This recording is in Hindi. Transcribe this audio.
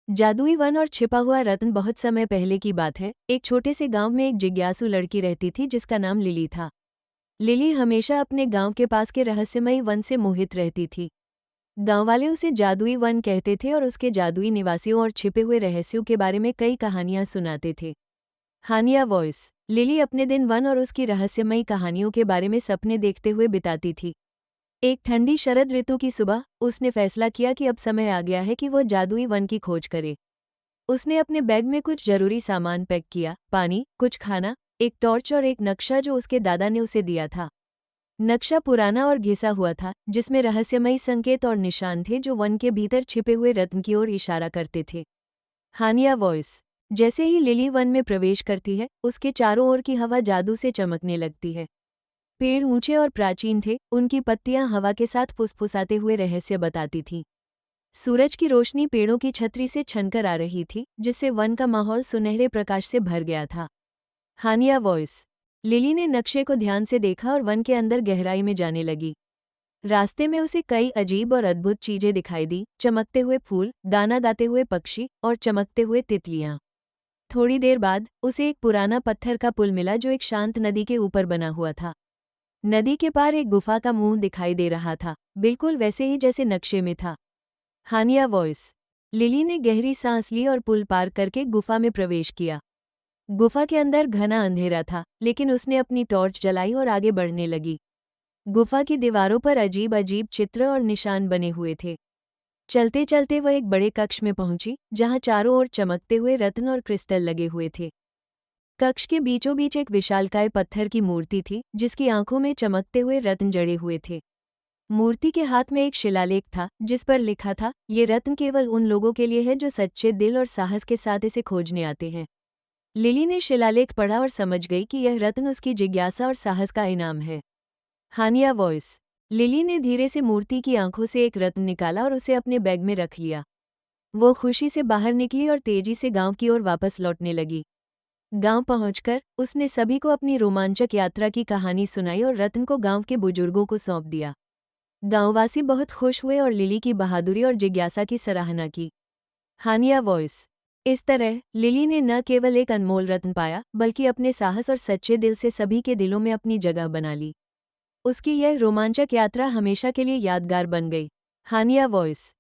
जादुई वन और छिपा हुआ रत्न। बहुत समय पहले की बात है। एक छोटे से गांव में एक जिज्ञासु लड़की रहती थी जिसका नाम लिली था। लिली हमेशा अपने गांव के पास के रहस्यमयी वन से मोहित रहती थी। गांव वाले उसे जादुई वन कहते थे और उसके जादुई निवासियों और छिपे हुए रहस्यों के बारे में कई कहानियां सुनाते थे। हानिया वॉइस। लिली अपने दिन वन और उसकी रहस्यमयी कहानियों के बारे में सपने देखते हुए बिताती थी। एक ठंडी शरद ऋतु की सुबह उसने फैसला किया कि अब समय आ गया है कि वो जादुई वन की खोज करे। उसने अपने बैग में कुछ जरूरी सामान पैक किया, पानी, कुछ खाना, एक टॉर्च और एक नक्शा जो उसके दादा ने उसे दिया था। नक्शा पुराना और घिसा हुआ था जिसमें रहस्यमयी संकेत और निशान थे जो वन के भीतर छिपे हुए रत्न की ओर इशारा करते थे। हानिया वॉइस। जैसे ही लिली वन में प्रवेश करती है उसके चारों ओर की हवा जादू से चमकने लगती है। पेड़ ऊंचे और प्राचीन थे, उनकी पत्तियां हवा के साथ फुसफुसाते हुए रहस्य बताती थीं। सूरज की रोशनी पेड़ों की छतरी से छनकर आ रही थी जिससे वन का माहौल सुनहरे प्रकाश से भर गया था। हानिया वॉइस। लिली ने नक्शे को ध्यान से देखा और वन के अंदर गहराई में जाने लगी। रास्ते में उसे कई अजीब और अद्भुत चीजें दिखाई दी, चमकते हुए फूल, गाना गाते हुए पक्षी और चमकते हुए तितलियां। थोड़ी देर बाद उसे एक पुराना पत्थर का पुल मिला जो एक शांत नदी के ऊपर बना हुआ था। नदी के पार एक गुफा का मुंह दिखाई दे रहा था, बिल्कुल वैसे ही जैसे नक्शे में था। हानिया वॉइस। लिली ने गहरी सांस ली और पुल पार करके गुफा में प्रवेश किया। गुफा के अंदर घना अंधेरा था, लेकिन उसने अपनी टॉर्च जलाई और आगे बढ़ने लगी। गुफा की दीवारों पर अजीब अजीब चित्र और निशान बने हुए थे। चलते चलते वह एक बड़े कक्ष में पहुंची जहां चारों ओर चमकते हुए रत्न और क्रिस्टल लगे हुए थे। कक्ष के बीचों बीच एक विशालकाय पत्थर की मूर्ति थी जिसकी आंखों में चमकते हुए रत्न जड़े हुए थे। मूर्ति के हाथ में एक शिलालेख था जिस पर लिखा था, ये रत्न केवल उन लोगों के लिए है जो सच्चे दिल और साहस के साथ इसे खोजने आते हैं। लिली ने शिलालेख पढ़ा और समझ गई कि यह रत्न उसकी जिज्ञासा और साहस का इनाम है। हानिया वॉइस। लिली ने धीरे से मूर्ति की आंखों से एक रत्न निकाला और उसे अपने बैग में रख लिया। वो खुशी से बाहर निकली और तेजी से गांव की ओर वापस लौटने लगी। गांव पहुंचकर उसने सभी को अपनी रोमांचक यात्रा की कहानी सुनाई और रत्न को गांव के बुजुर्गों को सौंप दिया। गांववासी बहुत खुश हुए और लिली की बहादुरी और जिज्ञासा की सराहना की। हानिया वॉइस। इस तरह लिली ने न केवल एक अनमोल रत्न पाया बल्कि अपने साहस और सच्चे दिल से सभी के दिलों में अपनी जगह बना ली। उसकी यह रोमांचक यात्रा हमेशा के लिए यादगार बन गई। हानिया वॉइस।